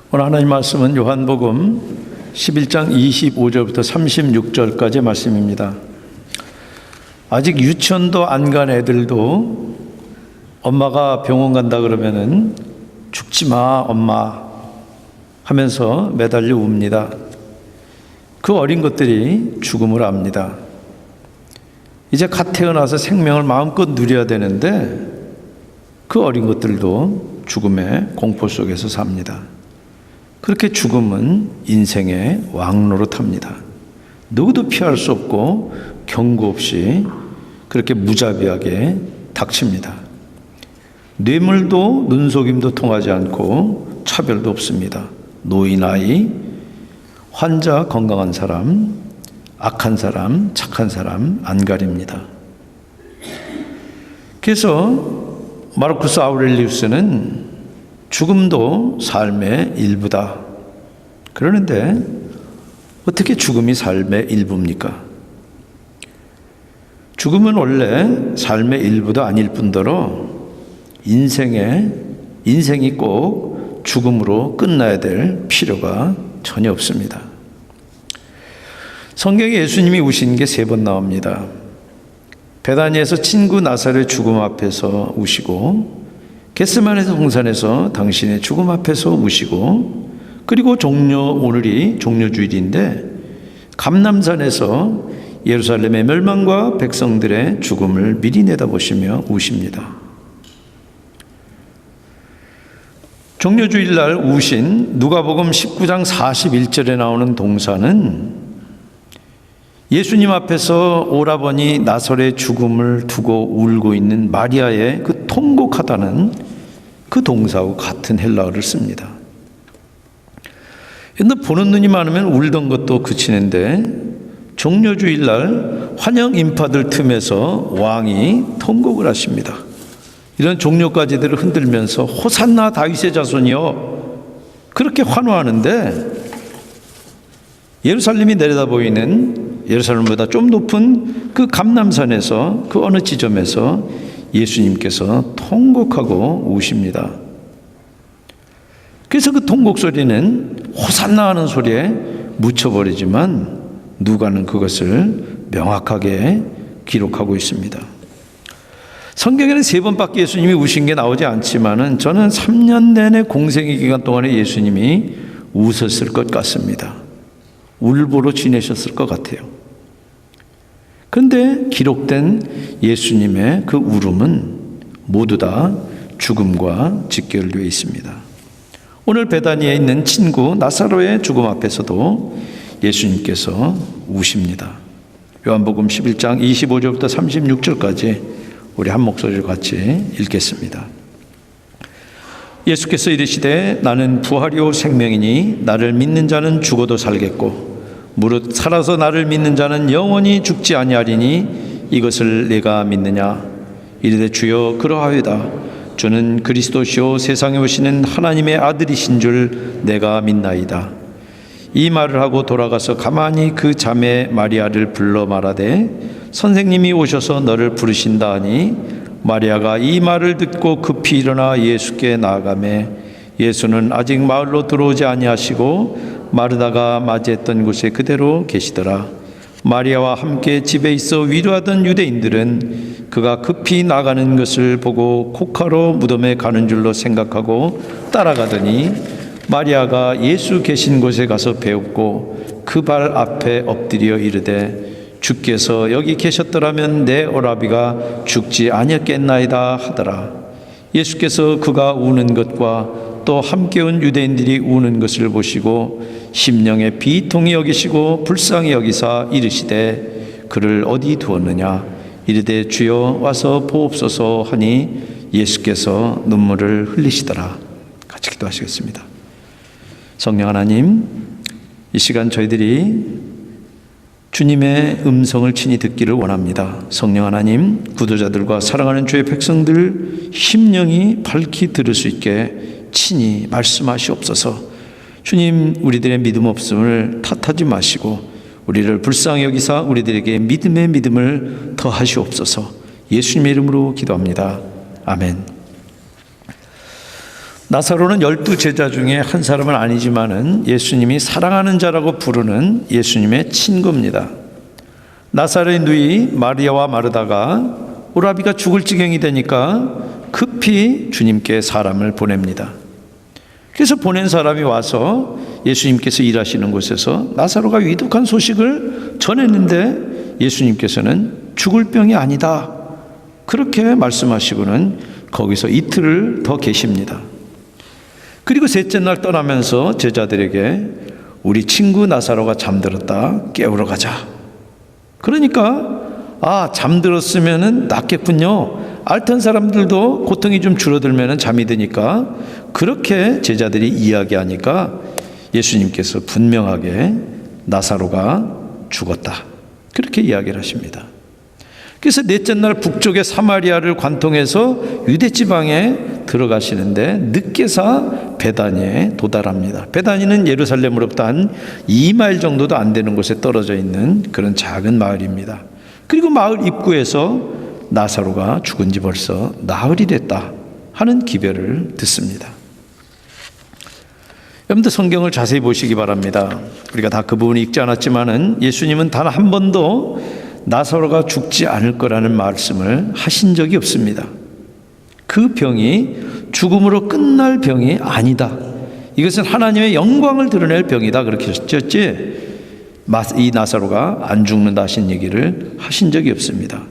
오늘 하나님 말씀은 요한복음 11장 25절부터 36절까지 말씀입니다. 아직 유치원도 안 간 애들도 엄마가 병원 간다 그러면은 죽지 마 엄마 하면서 매달려 웁니다. 그 어린 것들이 죽음을 압니다. 이제 갓 태어나서 생명을 마음껏 누려야 되는데 그 어린 것들도 죽음의 공포 속에서 삽니다. 그렇게 죽음은 인생의 왕노릇합니다. 누구도 피할 수 없고 경고 없이 그렇게 무자비하게 닥칩니다. 뇌물도 눈속임도 통하지 않고 차별도 없습니다. 노인, 아이, 환자, 건강한 사람, 악한 사람, 착한 사람 안 가립니다. 그래서 마르쿠스 아우렐리우스는 죽음도 삶의 일부다. 그러는데 어떻게 죽음이 삶의 일부입니까? 죽음은 원래 삶의 일부도 아닐 뿐더러 인생이 꼭 죽음으로 끝나야 될 필요가 전혀 없습니다. 성경에 예수님이 우신 게 3번 나옵니다. 베다니에서 친구 나사렛 죽음 앞에서 우시고, 겟세마네 동산에서 당신의 죽음 앞에서 우시고, 그리고 오늘이 종료주일인데 감람산에서 예루살렘의 멸망과 백성들의 죽음을 미리 내다보시며 우십니다. 종료주일날 우신 누가복음 19장 41절에 나오는 동사는 예수님 앞에서 오라버니 나사렛의 죽음을 두고 울고 있는 마리아의 그 통곡하다는 그 동사와 같은 헬라어를 씁니다. 옛날 보는 눈이 많으면 울던 것도 그치는데 종료주일날 환영 인파들 틈에서 왕이 통곡을 하십니다. 이런 종료가지들을 흔들면서 호산나 다윗의 자손이여 그렇게 환호하는데, 예루살렘이 내려다보이는 예루살렘보다 좀 높은 그 감람산에서 그 어느 지점에서 예수님께서 통곡하고 우십니다. 그래서 그 통곡 소리는 호산나 하는 소리에 묻혀버리지만 누가는 그것을 명확하게 기록하고 있습니다. 성경에는 3번밖에 예수님이 우신 게 나오지 않지만은 저는 3년 내내 공생의 기간 동안에 예수님이 웃었을 것 같습니다. 울보로 지내셨을 것 같아요. 그런데 기록된 예수님의 그 울음은 모두 다 죽음과 직결되어 있습니다. 오늘 베다니에 있는 친구 나사로의 죽음 앞에서도 예수님께서 우십니다. 요한복음 11장 25절부터 36절까지 우리 한 목소리를 같이 읽겠습니다. 예수께서 이르시되 나는 부활이요 생명이니 나를 믿는 자는 죽어도 살겠고 무릇 살아서 나를 믿는 자는 영원히 죽지 아니하리니 이것을 내가 믿느냐. 이르되 주여 그러하외다. 주는 그리스도시요 세상에 오시는 하나님의 아들이신 줄 내가 믿나이다. 이 말을 하고 돌아가서 가만히 그 자매 마리아를 불러 말하되 선생님이 오셔서 너를 부르신다 하니, 마리아가 이 말을 듣고 급히 일어나 예수께 나아가매 예수는 아직 마을로 들어오지 아니하시고 마르다가 맞이했던 곳에 그대로 계시더라. 마리아와 함께 집에 있어 위로하던 유대인들은 그가 급히 나가는 것을 보고 곡하러 무덤에 가는 줄로 생각하고 따라가더니, 마리아가 예수 계신 곳에 가서 배웁고 그 발 앞에 엎드려 이르되 주께서 여기 계셨더라면 내 오라비가 죽지 아니었겠나이다 하더라. 예수께서 그가 우는 것과 또 함께 온 유대인들이 우는 것을 보시고 심령에 비통히 여기시고 불쌍히 여기사 이르시되 그를 어디 두었느냐. 이르되 주여 와서 보옵소서 하니 예수께서 눈물을 흘리시더라. 같이 기도하시겠습니다. 성령 하나님, 이 시간 저희들이 주님의 음성을 친히 듣기를 원합니다. 성령 하나님, 구도자들과 사랑하는 주의 백성들 심령이 밝히 들을 수 있게 친히 말씀하시옵소서. 주님, 우리들의 믿음 없음을 탓하지 마시고 우리를 불쌍히 여기사 우리들에게 믿음의 믿음을 더하시옵소서. 예수님의 이름으로 기도합니다. 아멘. 나사로는 12제자 중에 한 사람은 아니지만은 예수님이 사랑하는 자라고 부르는 예수님의 친구입니다. 나사로의 누이 마리아와 마르다가 오라비가 죽을 지경이 되니까 급히 주님께 사람을 보냅니다. 그래서 보낸 사람이 와서 예수님께서 일하시는 곳에서 나사로가 위독한 소식을 전했는데 예수님께서는 죽을 병이 아니다, 그렇게 말씀하시고는 거기서 이틀을 더 계십니다. 그리고 셋째 날 떠나면서 제자들에게 우리 친구 나사로가 잠들었다, 깨우러 가자. 그러니까 잠들었으면 낫겠군요. 앓던 사람들도 고통이 좀 줄어들면 잠이 드니까 그렇게 제자들이 이야기하니까 예수님께서 분명하게 나사로가 죽었다, 그렇게 이야기를 하십니다. 그래서 넷째 날 북쪽의 사마리아를 관통해서 유대 지방에 들어가시는데 늦게서 베다니에 도달합니다. 베다니는 예루살렘으로부터 한 2마일 정도도 안 되는 곳에 떨어져 있는 그런 작은 마을입니다. 그리고 마을 입구에서 나사로가 죽은 지 벌써 나흘이 됐다 하는 기별을 듣습니다. 여러분들 성경을 자세히 보시기 바랍니다. 우리가 다 그 부분을 읽지 않았지만은 예수님은 단 한 번도 나사로가 죽지 않을 거라는 말씀을 하신 적이 없습니다. 그 병이 죽음으로 끝날 병이 아니다. 이것은 하나님의 영광을 드러낼 병이다, 그렇게 하셨지 이 나사로가 안 죽는다 하신 얘기를 하신 적이 없습니다.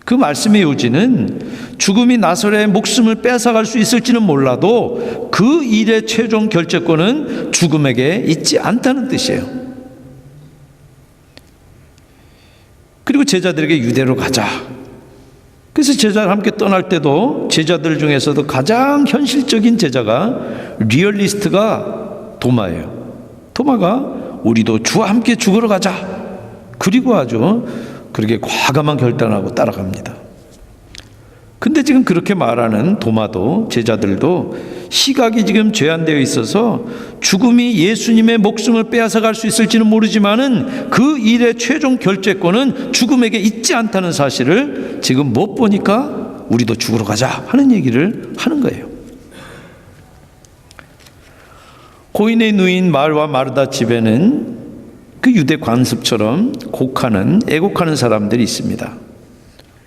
그 말씀의 요지는 죽음이 나사로의 목숨을 뺏어갈 수 있을지는 몰라도 그 일의 최종 결재권은 죽음에게 있지 않다는 뜻이에요. 그리고 제자들에게 유대로 가자. 그래서 제자들 함께 떠날 때도 제자들 중에서도 가장 현실적인 제자가 리얼리스트가 도마예요. 도마가 우리도 주와 함께 죽으러 가자. 그리고 아주 그렇게 과감한 결단하고 따라갑니다. 근데 지금 그렇게 말하는 도마도 제자들도 시각이 지금 제한되어 있어서 죽음이 예수님의 목숨을 빼앗아 갈 수 있을지는 모르지만은 그 일의 최종 결재권은 죽음에게 있지 않다는 사실을 지금 못 보니까 우리도 죽으러 가자 하는 얘기를 하는 거예요. 고인의 누인 마르와 마르다 집에는 그 유대 관습처럼 애곡하는 사람들이 있습니다.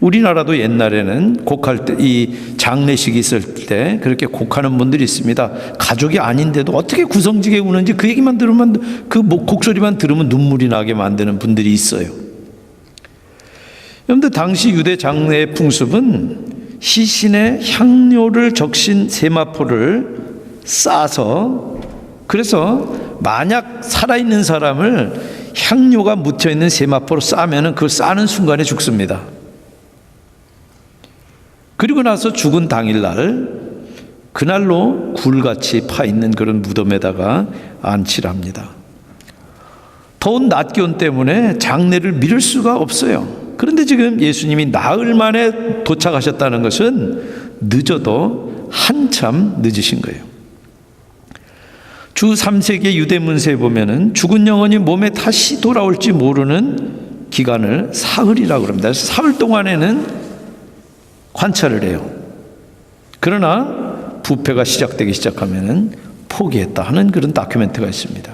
우리나라도 옛날에는 곡할 때, 이 장례식이 있을 때 그렇게 곡하는 분들이 있습니다. 가족이 아닌데도 어떻게 구성지게 우는지 그 얘기만 들으면, 그 곡소리만 들으면 눈물이 나게 만드는 분들이 있어요. 그런데 당시 유대 장례 풍습은 시신에 향료를 적신 세마포를 싸서, 그래서 만약 살아있는 사람을 향료가 묻혀있는 세마포로 싸면은 그 싸는 순간에 죽습니다. 그리고 나서 죽은 당일날 그날로 굴같이 파있는 그런 무덤에다가 안치를 합니다. 더운 낮 기온 때문에 장례를 미룰 수가 없어요. 그런데 지금 예수님이 나흘 만에 도착하셨다는 것은 늦어도 한참 늦으신 거예요. 주 3세기의 유대 문서에 보면은 죽은 영혼이 몸에 다시 돌아올지 모르는 기간을 사흘이라고 합니다. 그래서 사흘 동안에는 관찰을 해요. 그러나 부패가 시작되기 시작하면은 포기했다 하는 그런 다큐멘트가 있습니다.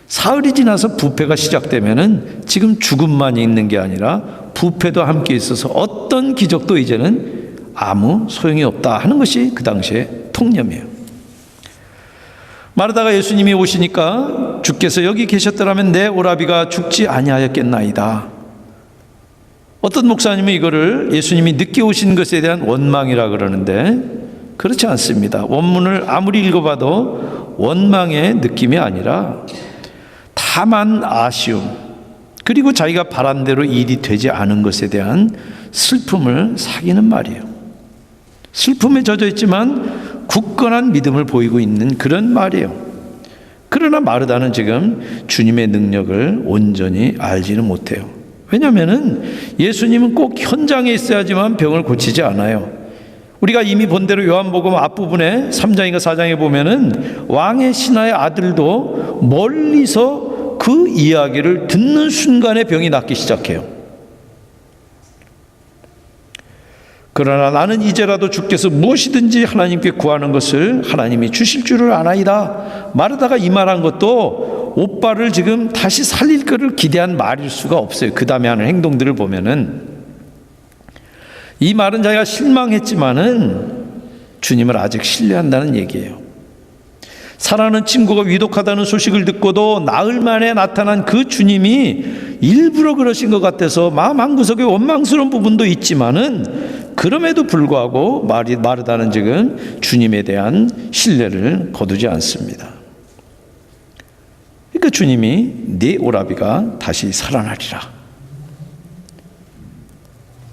사흘이 지나서 부패가 시작되면은 지금 죽음만 있는 게 아니라 부패도 함께 있어서 어떤 기적도 이제는 아무 소용이 없다 하는 것이 그 당시의 통념이에요. 마르다가 예수님이 오시니까 주께서 여기 계셨더라면 내 오라비가 죽지 아니하였겠나이다. 어떤 목사님은 이거를 예수님이 늦게 오신 것에 대한 원망이라 그러는데 그렇지 않습니다. 원문을 아무리 읽어봐도 원망의 느낌이 아니라 다만 아쉬움, 그리고 자기가 바란 대로 일이 되지 않은 것에 대한 슬픔을 사귀는 말이에요. 슬픔에 젖어 있지만 굳건한 믿음을 보이고 있는 그런 말이에요. 그러나 마르다는 지금 주님의 능력을 온전히 알지는 못해요. 왜냐하면 예수님은 꼭 현장에 있어야지만 병을 고치지 않아요. 우리가 이미 본 대로 요한복음 앞부분에 3장인가 4장에 보면은 왕의 신하의 아들도 멀리서 그 이야기를 듣는 순간에 병이 낫기 시작해요. 그러나 나는 이제라도 주께서 무엇이든지 하나님께 구하는 것을 하나님이 주실 줄을 아나이다. 마르다가 이 말한 것도 오빠를 지금 다시 살릴 거를 기대한 말일 수가 없어요. 그 다음에 하는 행동들을 보면은 이 말은 자기가 실망했지만은 주님을 아직 신뢰한다는 얘기예요. 사랑하는 친구가 위독하다는 소식을 듣고도 나흘 만에 나타난 그 주님이 일부러 그러신 것 같아서 마음 한구석에 원망스러운 부분도 있지만은 그럼에도 불구하고 마르다는 지금 주님에 대한 신뢰를 거두지 않습니다. 그러니까 주님이 네 오라비가 다시 살아나리라.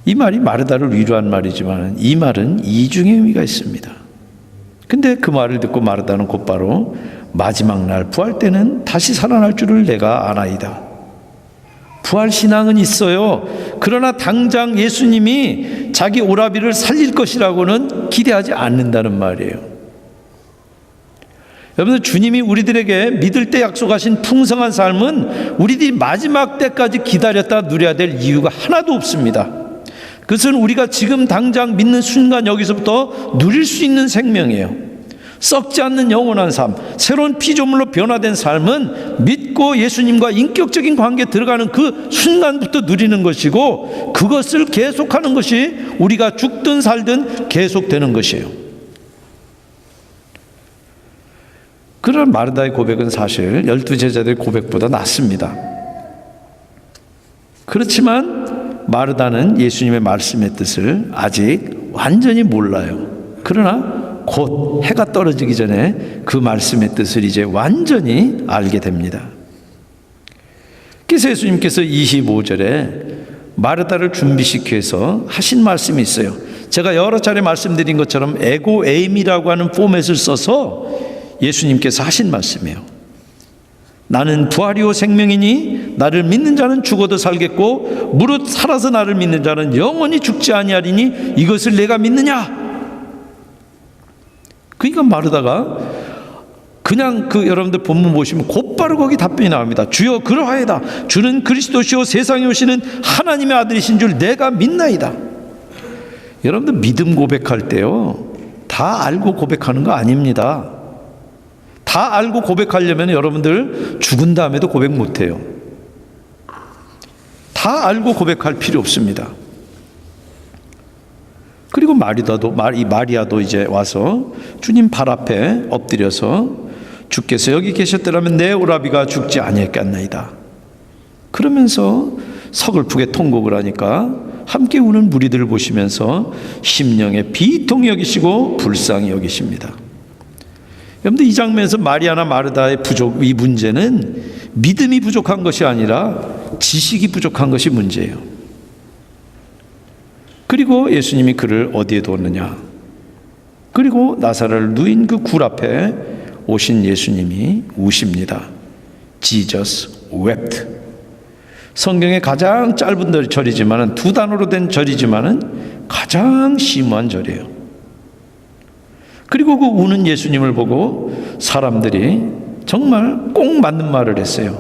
이 말이 마르다를 위로한 말이지만 이 말은 이중의 의미가 있습니다. 근데 그 말을 듣고 마르다는 곧바로 마지막 날 부활 때는 다시 살아날 줄을 내가 아나이다. 부활 신앙은 있어요. 그러나 당장 예수님이 자기 오라비를 살릴 것이라고는 기대하지 않는다는 말이에요. 여러분들, 주님이 우리들에게 믿을 때 약속하신 풍성한 삶은 우리들이 마지막 때까지 기다렸다 누려야 될 이유가 하나도 없습니다. 그것은 우리가 지금 당장 믿는 순간 여기서부터 누릴 수 있는 생명이에요. 썩지 않는 영원한 삶, 새로운 피조물로 변화된 삶은 믿고 예수님과 인격적인 관계에 들어가는 그 순간부터 누리는 것이고, 그것을 계속하는 것이 우리가 죽든 살든 계속되는 것이에요. 그런 마르다의 고백은 사실 12제자들의 고백보다 낫습니다. 그렇지만 마르다는 예수님의 말씀의 뜻을 아직 완전히 몰라요. 그러나 곧 해가 떨어지기 전에 그 말씀의 뜻을 이제 완전히 알게 됩니다. 그래서 예수님께서 25절에 마르다를 준비시키기 위해서 하신 말씀이 있어요. 제가 여러 차례 말씀드린 것처럼 에고 에임이라고 하는 포맷을 써서 예수님께서 하신 말씀이에요. 나는 부활이요 생명이니 나를 믿는 자는 죽어도 살겠고 무릇 살아서 나를 믿는 자는 영원히 죽지 아니하리니 이것을 내가 믿느냐? 그러니까 마르다가 그냥 여러분들 본문 보시면 곧바로 거기 답변이 나옵니다. 주여 그러하이다. 주는 그리스도시요 세상에 오시는 하나님의 아들이신 줄 내가 믿나이다. 여러분들 믿음 고백할 때요, 다 알고 고백하는 거 아닙니다. 다 알고 고백하려면 여러분들 죽은 다음에도 고백 못해요. 다 알고 고백할 필요 없습니다. 그리고 마리아도 이제 와서 주님 발 앞에 엎드려서 주께서 여기 계셨더라면 내 오라비가 죽지 아니했겠나이다. 그러면서 서글프게 통곡을 하니까 함께 우는 무리들을 보시면서 심령에 비통히 여기시고 불쌍히 여기십니다. 여러분들, 이 장면에서 마리아나 마르다의 이 문제는 믿음이 부족한 것이 아니라 지식이 부족한 것이 문제예요. 그리고 예수님이 그를 어디에 두었느냐? 그리고 나사로를 누인 그 굴 앞에 오신 예수님이 우십니다. Jesus wept. 성경의 가장 짧은 절이지만, 두 단어로 된 절이지만 가장 심오한 절이에요. 그리고 그 우는 예수님을 보고 사람들이 정말 꼭 맞는 말을 했어요.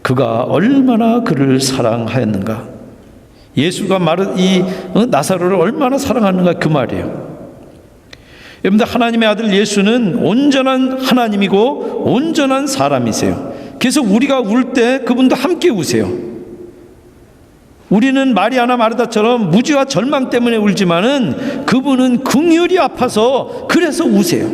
그가 얼마나 그를 사랑하였는가. 예수가 나사로를 얼마나 사랑하는가, 그 말이에요. 여러분들, 하나님의 아들 예수는 온전한 하나님이고 온전한 사람이세요. 그래서 우리가 울 때 그분도 함께 우세요. 우리는 마리아나 마르다처럼 무지와 절망 때문에 울지만은 그분은 긍휼이 아파서 그래서 우세요.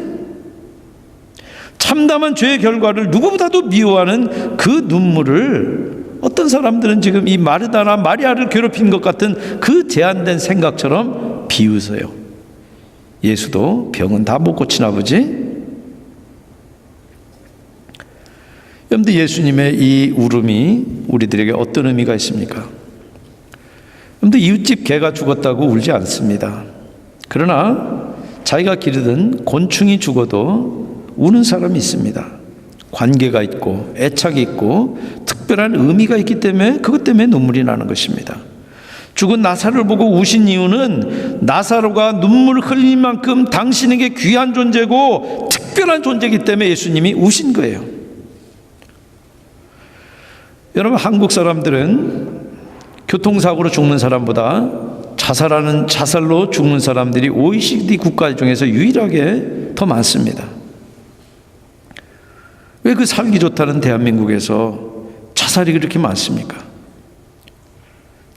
참담한 죄의 결과를 누구보다도 미워하는 그 눈물을 어떤 사람들은 지금 이 마르다나 마리아를 괴롭힌 것 같은 그 제한된 생각처럼 비웃어요. 예수도 병은 다 못 고치나 보지? 여러분들, 예수님의 이 울음이 우리들에게 어떤 의미가 있습니까? 여러분들, 이웃집 개가 죽었다고 울지 않습니다. 그러나 자기가 기르던 곤충이 죽어도 우는 사람이 있습니다. 관계가 있고 애착이 있고 특별한 의미가 있기 때문에 그것 때문에 눈물이 나는 것입니다. 죽은 나사로를 보고 우신 이유는 나사로가 눈물을 흘릴 만큼 당신에게 귀한 존재고 특별한 존재이기 때문에 예수님이 우신 거예요. 여러분, 한국 사람들은 교통사고로 죽는 사람보다 자살로 죽는 사람들이 OECD 국가 중에서 유일하게 더 많습니다. 왜 그 살기 좋다는 대한민국에서 자살이 그렇게 많습니까?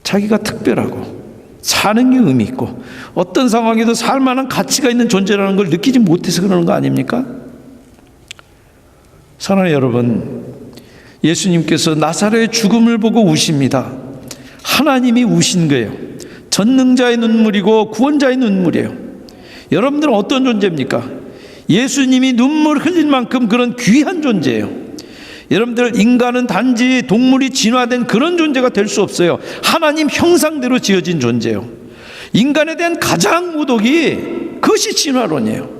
자기가 특별하고 사는 게 의미 있고 어떤 상황에도 살 만한 가치가 있는 존재라는 걸 느끼지 못해서 그러는 거 아닙니까? 사랑하는 여러분, 예수님께서 나사로의 죽음을 보고 우십니다. 하나님이 우신 거예요. 전능자의 눈물이고 구원자의 눈물이에요. 여러분들은 어떤 존재입니까? 예수님이 눈물 흘릴 만큼 그런 귀한 존재예요. 여러분들, 인간은 단지 동물이 진화된 그런 존재가 될 수 없어요. 하나님 형상대로 지어진 존재예요. 인간에 대한 가장 모독이 그것이 진화론이에요.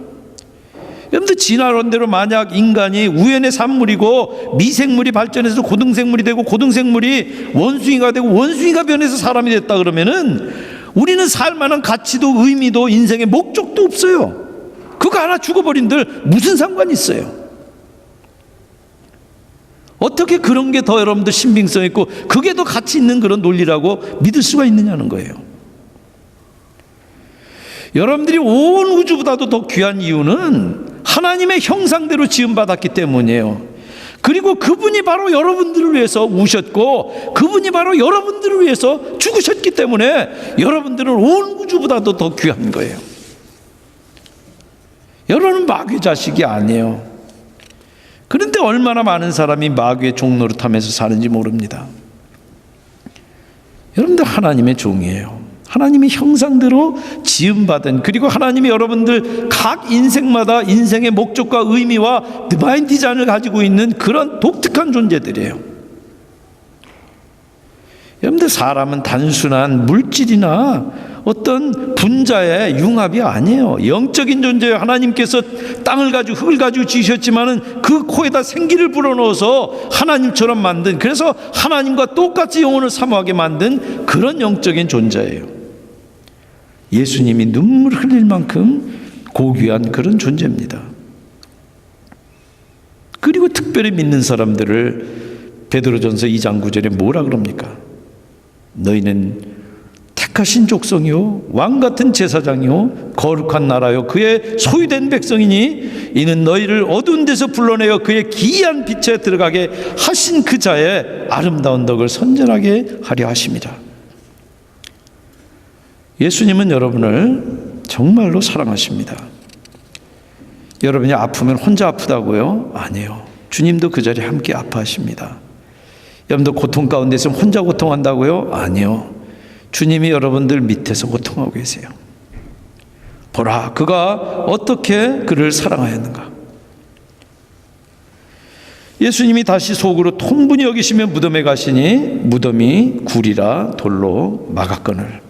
여러분들, 진화론대로 만약 인간이 우연의 산물이고 미생물이 발전해서 고등생물이 되고 고등생물이 원숭이가 되고 원숭이가 변해서 사람이 됐다 그러면은 우리는 살만한 가치도 의미도 인생의 목적도 없어요. 그거 하나 죽어버린들 무슨 상관이 있어요? 어떻게 그런 게 더 여러분들 신빙성 있고 그게 더 가치 있는 그런 논리라고 믿을 수가 있느냐는 거예요. 여러분들이 온 우주보다도 더 귀한 이유는 하나님의 형상대로 지음받았기 때문이에요. 그리고 그분이 바로 여러분들을 위해서 우셨고 그분이 바로 여러분들을 위해서 죽으셨기 때문에 여러분들은 온 우주보다도 더 귀한 거예요. 여러분은 마귀 자식이 아니에요. 그런데 얼마나 많은 사람이 마귀의 종노릇하면서 사는지 모릅니다. 여러분들, 하나님의 종이에요. 하나님의 형상대로 지음받은, 그리고 하나님이 여러분들 각 인생마다 인생의 목적과 의미와 디바인 디자인을 가지고 있는 그런 독특한 존재들이에요. 여러분들, 사람은 단순한 물질이나 어떤 분자의 융합이 아니에요. 영적인 존재예요. 하나님께서 땅을 가지고 흙을 가지고 지으셨지만은 그 코에다 생기를 불어넣어서 하나님처럼 만든, 그래서 하나님과 똑같이 영혼을 사모하게 만든 그런 영적인 존재예요. 예수님이 눈물 흘릴 만큼 고귀한 그런 존재입니다. 그리고 특별히 믿는 사람들을 베드로전서 2장 9절에 뭐라 그럽니까? 너희는 택하신 족속이요 왕같은 제사장이요 거룩한 나라요 그의 소유된 백성이니 이는 너희를 어두운 데서 불러내어 그의 기이한 빛에 들어가게 하신 그 자의 아름다운 덕을 선전하게 하려 하십니다. 예수님은 여러분을 정말로 사랑하십니다. 여러분이 아프면 혼자 아프다고요? 아니에요. 주님도 그 자리에 함께 아파하십니다. 여러분도 고통 가운데 있으면 혼자 고통한다고요? 아니요. 주님이 여러분들 밑에서 고통하고 계세요. 보라, 그가 어떻게 그를 사랑하였는가. 예수님이 다시 속으로 통분히 여기시며 무덤에 가시니 무덤이 굴이라 돌로 막았거늘.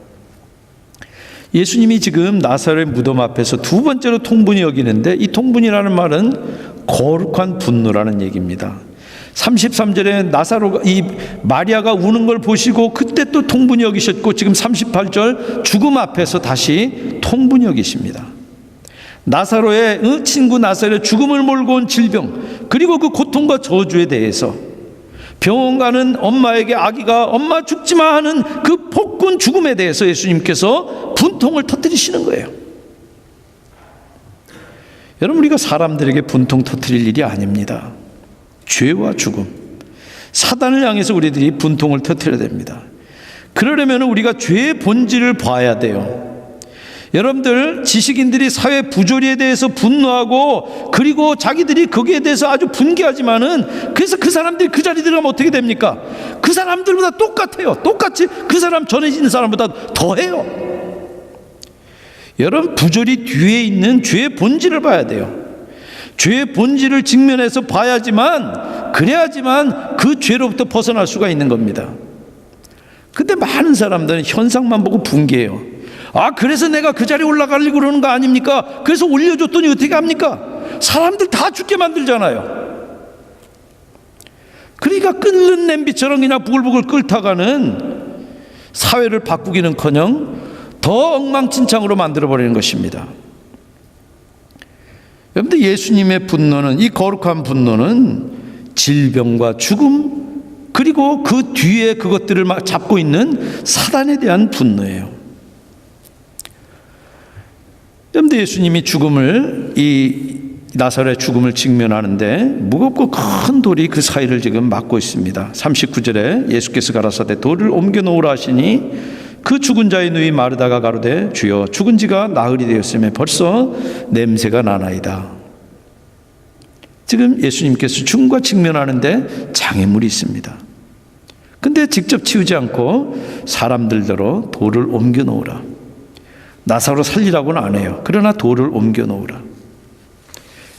예수님이 지금 나사로의 무덤 앞에서 두 번째로 통분히 여기는데, 이 통분이라는 말은 거룩한 분노라는 얘기입니다. 33절에 나사로가, 이 마리아가 우는 걸 보시고 그때 또 통분히 여기셨고, 지금 38절 죽음 앞에서 다시 통분히 여기십니다. 나사로의 친구 나사로의 죽음을 몰고 온 질병, 그리고 그 고통과 저주에 대해서 병원 가는 엄마에게 아기가 엄마 죽지마 하는 그 폭군 죽음에 대해서 예수님께서 분통을 터뜨리시는 거예요. 여러분, 우리가 사람들에게 분통 터뜨릴 일이 아닙니다. 죄와 죽음, 사단을 향해서 우리들이 분통을 터뜨려야 됩니다. 그러려면 우리가 죄의 본질을 봐야 돼요. 여러분들, 지식인들이 사회 부조리에 대해서 분노하고 그리고 자기들이 거기에 대해서 아주 분개하지만은, 그래서 그 사람들이 그 자리에 들어가면 어떻게 됩니까? 그 사람들보다 똑같아요. 똑같이 그 사람 전에 있는 사람보다 더해요. 여러분, 부조리 뒤에 있는 죄의 본질을 봐야 돼요. 죄의 본질을 직면해서 봐야지만, 그래야지만 그 죄로부터 벗어날 수가 있는 겁니다. 근데 많은 사람들은 현상만 보고 분개해요. 아, 그래서 내가 그 자리에 올라가려고 그러는 거 아닙니까? 그래서 올려줬더니 어떻게 합니까? 사람들 다 죽게 만들잖아요. 그러니까 끓는 냄비처럼 그냥 부글부글 끓다가는 사회를 바꾸기는커녕 더 엉망진창으로 만들어버리는 것입니다. 여러분들, 예수님의 분노는, 이 거룩한 분노는 질병과 죽음, 그리고 그 뒤에 그것들을 막 잡고 있는 사단에 대한 분노예요. 그런데 예수님이 나사로의 죽음을 직면하는데 무겁고 큰 돌이 그 사이를 지금 막고 있습니다. 39절에 예수께서 가라사대 돌을 옮겨 놓으라 하시니 그 죽은 자의 누이 마르다가 가로되 주여 죽은 지가 나흘이 되었으며 벌써 냄새가 나나이다. 지금 예수님께서 죽음과 직면하는데 장애물이 있습니다. 근데 직접 치우지 않고 사람들대로 돌을 옮겨 놓으라. 나사로 살리라고는 안 해요. 그러나 돌을 옮겨 놓으라.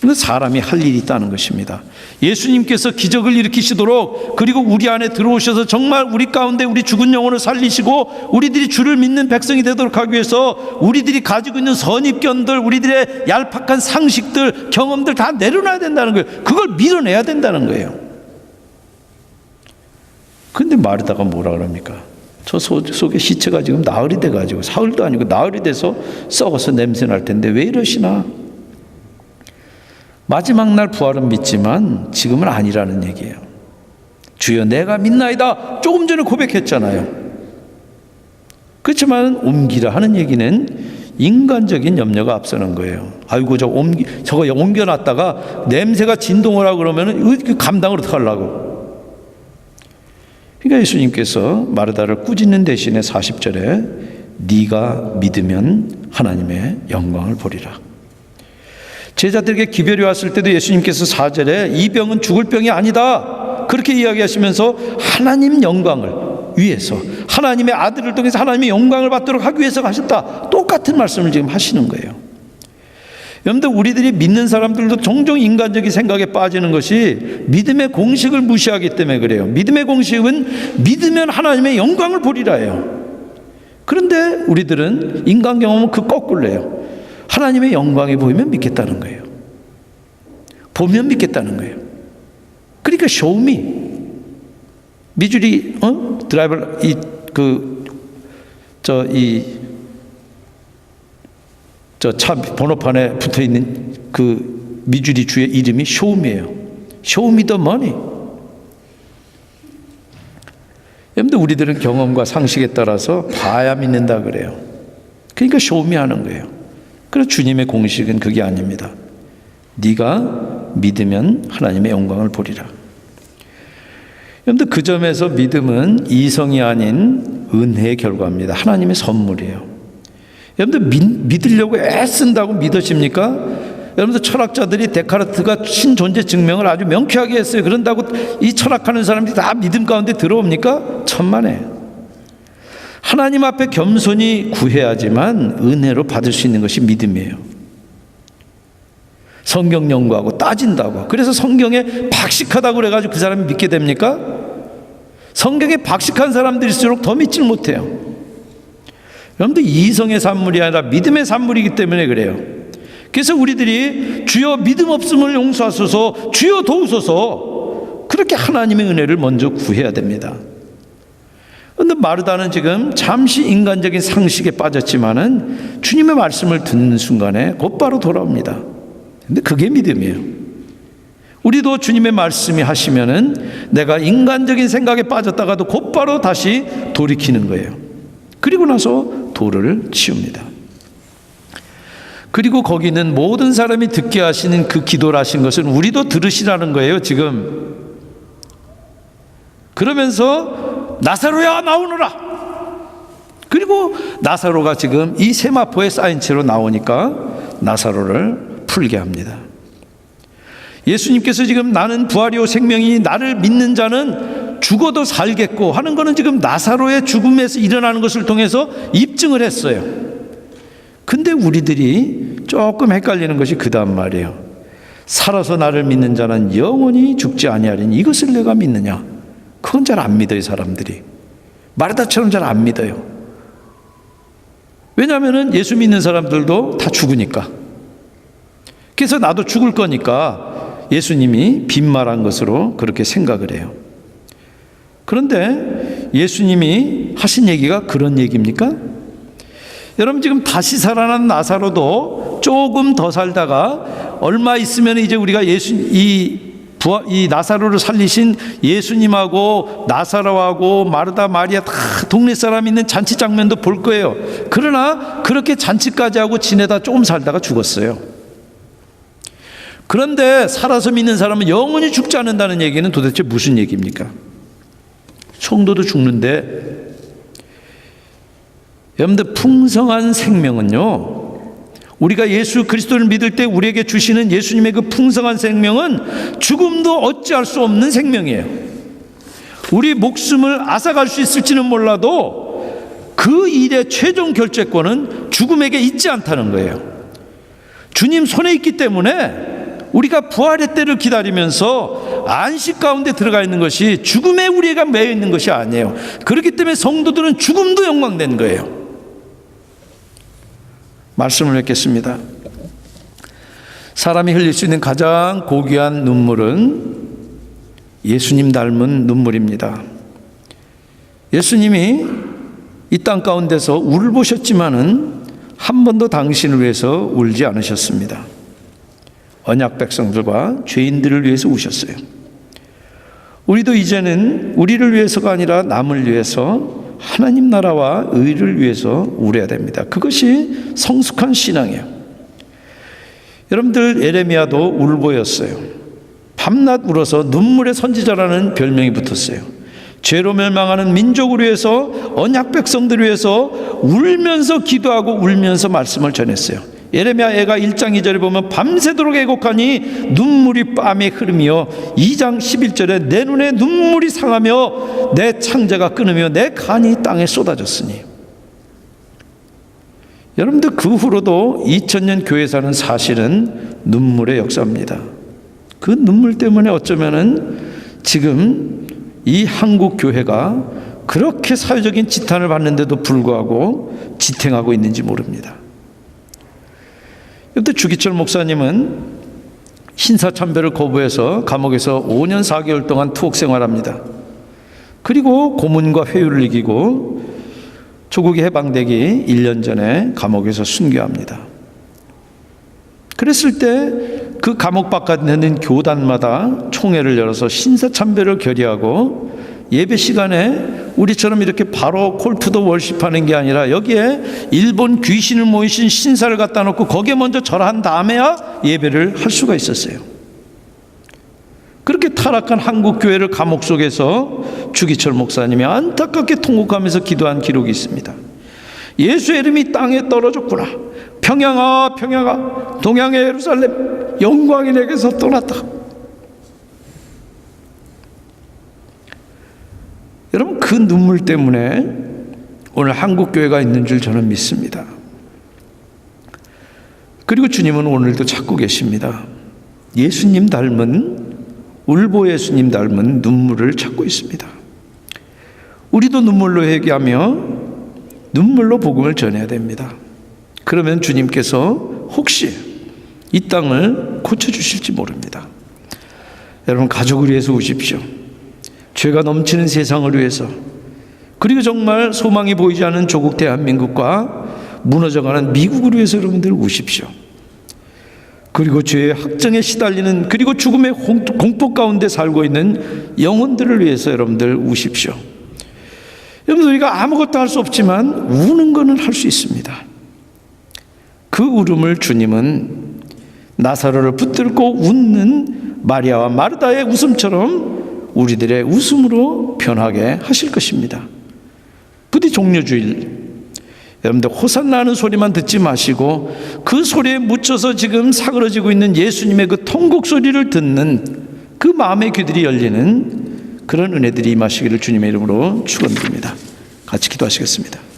이건 사람이 할 일이 있다는 것입니다. 예수님께서 기적을 일으키시도록, 그리고 우리 안에 들어오셔서 정말 우리 가운데 우리 죽은 영혼을 살리시고 우리들이 주를 믿는 백성이 되도록 하기 위해서 우리들이 가지고 있는 선입견들, 우리들의 얄팍한 상식들, 경험들 다 내려놔야 된다는 거예요. 그걸 밀어내야 된다는 거예요. 근데 마르다가 뭐라 그럽니까? 저 속에 시체가 지금 나흘이 돼가지고, 사흘도 아니고 나흘이 돼서 썩어서 냄새 날 텐데 왜 이러시나? 마지막 날 부활은 믿지만 지금은 아니라는 얘기예요. 주여 내가 믿나이다 조금 전에 고백했잖아요. 그렇지만 옮기라 하는 얘기는 인간적인 염려가 앞서는 거예요. 아이고 저거 옮겨놨다가 냄새가 진동을 하고 그러면 감당을 어떻게 하려고. 그러니까 예수님께서 마르다를 꾸짖는 대신에 40절에 네가 믿으면 하나님의 영광을 보리라. 제자들에게 기별이 왔을 때도 예수님께서 4절에 이 병은 죽을 병이 아니다 그렇게 이야기하시면서 하나님 영광을 위해서, 하나님의 아들을 통해서 하나님의 영광을 받도록 하기 위해서 가셨다. 똑같은 말씀을 지금 하시는 거예요. 여러분들, 우리들이 믿는 사람들도 종종 인간적인 생각에 빠지는 것이 믿음의 공식을 무시하기 때문에 그래요. 믿음의 공식은 믿으면 하나님의 영광을 보리라예요. 그런데 우리들은 인간 경험은 그 거꾸로예요. 하나님의 영광이 보이면 믿겠다는 거예요. 보면 믿겠다는 거예요. 그러니까 쇼미. 미주리 드라이버 저 차 번호판에 붙어 있는 그 미주리 주의 이름이 쇼미예요. 쇼미 더 머니. 여러분들, 우리들은 경험과 상식에 따라서 봐야 믿는다 그래요. 그러니까 쇼미 하는 거예요. 그래서 주님의 공식은 그게 아닙니다. 네가 믿으면 하나님의 영광을 보리라. 여러분들, 그 점에서 믿음은 이성이 아닌 은혜의 결과입니다. 하나님의 선물이에요. 여러분들, 믿으려고 애쓴다고 믿으십니까? 여러분들, 철학자들이 데카르트가 신존재 증명을 아주 명쾌하게 했어요. 그런다고 이 철학하는 사람들이 다 믿음 가운데 들어옵니까? 천만에. 하나님 앞에 겸손히 구해야지만 은혜로 받을 수 있는 것이 믿음이에요. 성경 연구하고 따진다고, 그래서 성경에 박식하다고 그래가지고 그 사람이 믿게 됩니까? 성경에 박식한 사람들일수록 더 믿질 못해요. 여러분들, 이성의 산물이 아니라 믿음의 산물이기 때문에 그래요. 그래서 우리들이 주여 믿음 없음을 용서하소서, 주여 도우소서, 그렇게 하나님의 은혜를 먼저 구해야 됩니다. 그런데 마르다는 지금 잠시 인간적인 상식에 빠졌지만은 주님의 말씀을 듣는 순간에 곧바로 돌아옵니다. 근데 그게 믿음이에요. 우리도 주님의 말씀이 하시면은 내가 인간적인 생각에 빠졌다가도 곧바로 다시 돌이키는 거예요. 그리고 나서 돌을 치웁니다. 그리고 거기는 모든 사람이 듣게 하시는 그 기도를 하신 것은 우리도 들으시라는 거예요, 지금. 그러면서 나사로야 나오너라. 그리고 나사로가 지금 이 세마포에 쌓인 채로 나오니까 나사로를 풀게 합니다. 예수님께서 지금 나는 부활이요 생명이니 나를 믿는 자는 죽어도 살겠고 하는 것은 지금 나사로의 죽음에서 일어나는 것을 통해서 입증을 했어요. 근데 우리들이 조금 헷갈리는 것이 그 다음 말이에요. 살아서 나를 믿는 자는 영원히 죽지 아니하리니 이것을 내가 믿느냐? 그건 잘 안 믿어요, 사람들이. 마르다처럼 잘 안 믿어요. 왜냐하면 예수 믿는 사람들도 다 죽으니까. 그래서 나도 죽을 거니까 예수님이 빈말한 것으로 그렇게 생각을 해요. 그런데 예수님이 하신 얘기가 그런 얘기입니까? 여러분, 지금 다시 살아난 나사로도 조금 더 살다가 얼마 있으면 이제 우리가 이 이 나사로를 살리신 예수님하고 나사로하고 마르다 마리아 다 동네 사람 있는 잔치 장면도 볼 거예요. 그러나 그렇게 잔치까지 하고 지내다 조금 살다가 죽었어요. 그런데 살아서 믿는 사람은 영원히 죽지 않는다는 얘기는 도대체 무슨 얘기입니까? 성도도 죽는데, 여러분들 풍성한 생명은요, 우리가 예수 그리스도를 믿을 때 우리에게 주시는 예수님의 그 풍성한 생명은 죽음도 어찌할 수 없는 생명이에요. 우리 목숨을 앗아갈 수 있을지는 몰라도 그 일의 최종 결재권은 죽음에게 있지 않다는 거예요. 주님 손에 있기 때문에 우리가 부활의 때를 기다리면서 안식 가운데 들어가 있는 것이 죽음에 우리가 매여 있는 것이 아니에요. 그렇기 때문에 성도들은 죽음도 영광된 거예요. 말씀을 맺겠습니다. 사람이 흘릴 수 있는 가장 고귀한 눈물은 예수님 닮은 눈물입니다. 예수님이 이 땅 가운데서 울보셨지만은 한 번도 당신을 위해서 울지 않으셨습니다. 언약 백성들과 죄인들을 위해서 우셨어요. 우리도 이제는 우리를 위해서가 아니라 남을 위해서, 하나님 나라와 의를 위해서 울어야 됩니다. 그것이 성숙한 신앙이에요. 여러분들, 예레미야도 울보였어요. 밤낮 울어서 눈물의 선지자라는 별명이 붙었어요. 죄로 멸망하는 민족을 위해서, 언약 백성들을 위해서 울면서 기도하고 울면서 말씀을 전했어요. 예레미야 애가 1장 2절에 보면 밤새도록 애곡하니 눈물이 뺨에 흐르며, 2장 11절에 내 눈에 눈물이 상하며 내 창자가 끊으며 내 간이 땅에 쏟아졌으니. 여러분들, 그 후로도 2000년 교회사는 사실은 눈물의 역사입니다. 그 눈물 때문에 어쩌면은 지금 이 한국 교회가 그렇게 사회적인 지탄을 받는데도 불구하고 지탱하고 있는지 모릅니다. 그때 주기철 목사님은 신사참배를 거부해서 감옥에서 5년 4개월 동안 투옥 생활합니다. 그리고 고문과 회유를 이기고 조국이 해방되기 1년 전에 감옥에서 순교합니다. 그랬을 때 그 감옥 바깥에 있는 교단마다 총회를 열어서 신사참배를 결의하고, 예배 시간에 우리처럼 이렇게 바로 콜투더 월십하는 게 아니라 여기에 일본 귀신을 모이신 신사를 갖다 놓고 거기에 먼저 절한 다음에야 예배를 할 수가 있었어요. 그렇게 타락한 한국 교회를 감옥 속에서 주기철 목사님이 안타깝게 통곡하면서 기도한 기록이 있습니다. 예수의 이름이 땅에 떨어졌구나. 평양아 평양아, 동양의 예루살렘, 영광이 내게서 떠났다. 여러분, 그 눈물 때문에 오늘 한국교회가 있는 줄 저는 믿습니다. 그리고 주님은 오늘도 찾고 계십니다. 예수님 닮은, 울보 예수님 닮은 눈물을 찾고 있습니다. 우리도 눈물로 회개하며 눈물로 복음을 전해야 됩니다. 그러면 주님께서 혹시 이 땅을 고쳐주실지 모릅니다. 여러분, 가족을 위해서 우십시오. 죄가 넘치는 세상을 위해서, 그리고 정말 소망이 보이지 않는 조국 대한민국과 무너져가는 미국을 위해서 여러분들 우십시오. 그리고 죄의 확정에 시달리는, 그리고 죽음의 공포 가운데 살고 있는 영혼들을 위해서 여러분들 우십시오. 여러분들, 우리가 아무것도 할 수 없지만 우는 거는 할 수 있습니다. 그 울음을 주님은 나사로를 붙들고 웃는 마리아와 마르다의 웃음처럼 우리들의 웃음으로 변하게 하실 것입니다. 부디 종료주일, 여러분들 호산나 하는 소리만 듣지 마시고 그 소리에 묻혀서 지금 사그러지고 있는 예수님의 그 통곡 소리를 듣는 그 마음의 귀들이 열리는 그런 은혜들이 임하시기를 주님의 이름으로 축원드립니다. 같이 기도하시겠습니다.